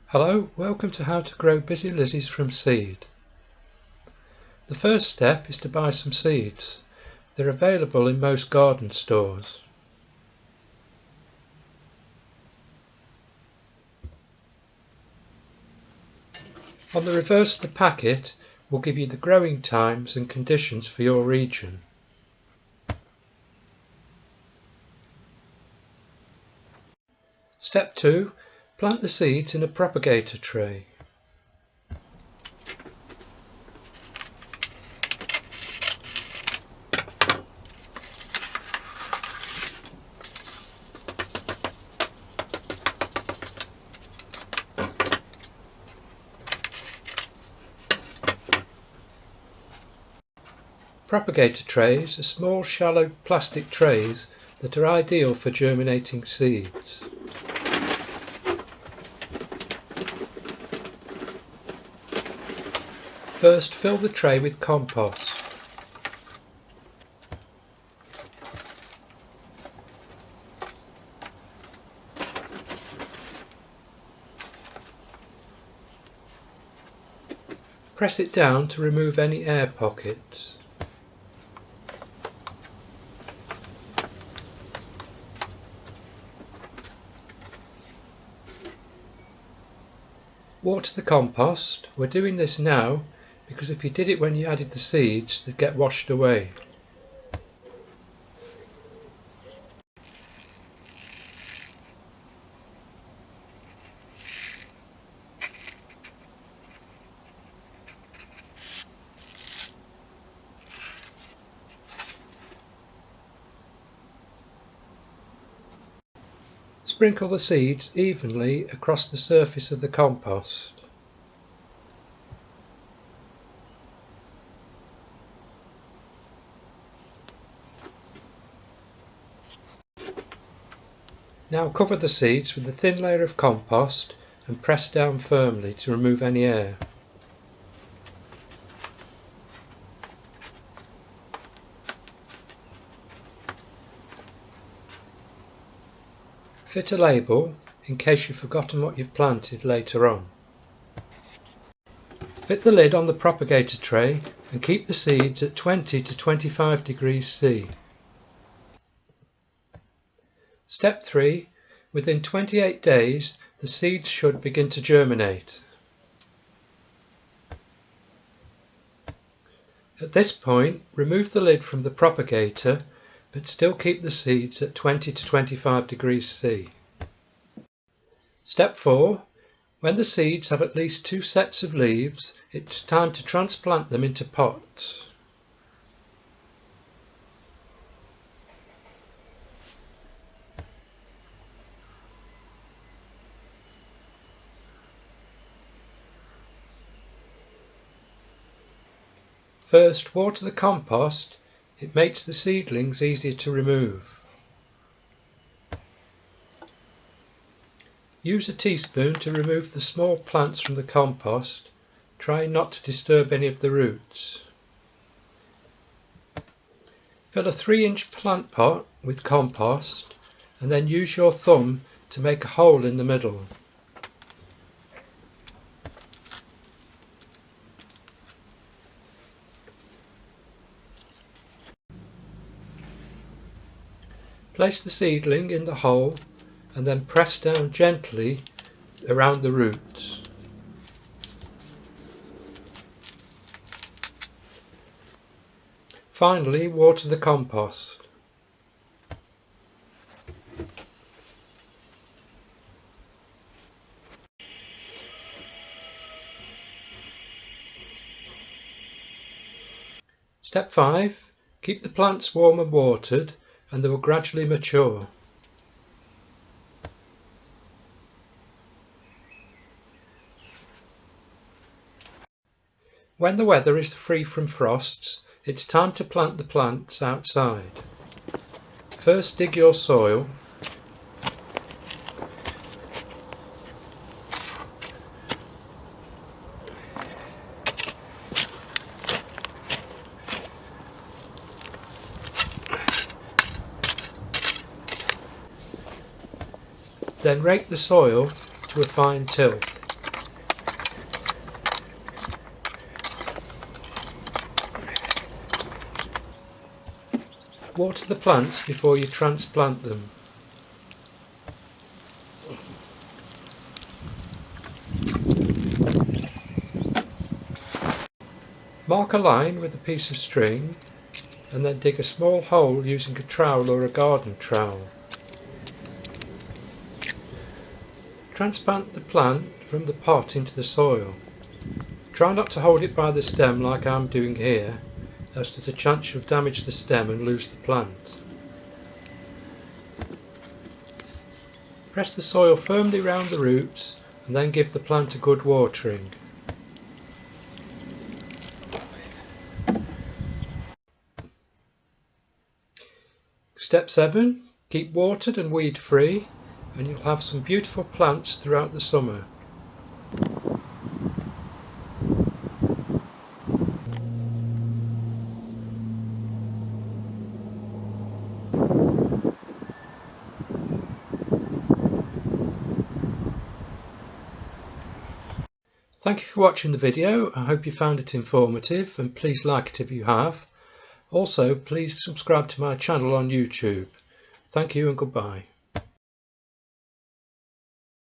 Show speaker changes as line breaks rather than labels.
Hello, welcome to how to grow Busy Lizzies from seed. The first step is to buy some seeds. They're available in most garden stores. On the reverse of the packet will give you the growing times and conditions for your region. Step 2. Plant the seeds in a propagator tray. Propagator trays are small shallow plastic trays that are ideal for germinating seeds. First, fill the tray with compost. Press it down to remove any air pockets. Water the compost. We're doing this now because if you did it when you added the seeds, they'd get washed away. Sprinkle the seeds evenly across the surface of the compost. Now cover the seeds with a thin layer of compost and press down firmly to remove any air. Fit a label in case you've forgotten what you've planted later on. Fit the lid on the propagator tray and keep the seeds at 20 to 25 degrees C. Step 3. Within 28 days the seeds should begin to germinate. At this point, remove the lid from the propagator but still keep the seeds at 20 to 25 degrees C. Step 4. When the seeds have at least 2 sets of leaves, it's time to transplant them into pots. First, water the compost. It makes the seedlings easier to remove. Use a teaspoon to remove the small plants from the compost. Try not to disturb any of the roots. Fill a 3-inch plant pot with compost and then use your thumb to make a hole in the middle. Place the seedling in the hole and then press down gently around the roots. Finally, water the compost. Step 5. Keep the plants warm and watered and they will gradually mature. When the weather is free from frosts, it's time to plant the plants outside. First, dig your soil. Then rake the soil to a fine tilth. Water the plants before you transplant them. Mark a line with a piece of string and then dig a small hole using a trowel or a garden trowel. Transplant the plant from the pot into the soil. Try not to hold it by the stem like I'm doing here, as there's a chance you'll damage the stem and lose the plant. Press the soil firmly round the roots and then give the plant a good watering. Step 7. Keep watered and weed free and you'll have some beautiful plants throughout the summer. Thank you for watching the video. I hope you found it informative and please like it if you have. Also, please subscribe to my channel on YouTube. Thank you and goodbye.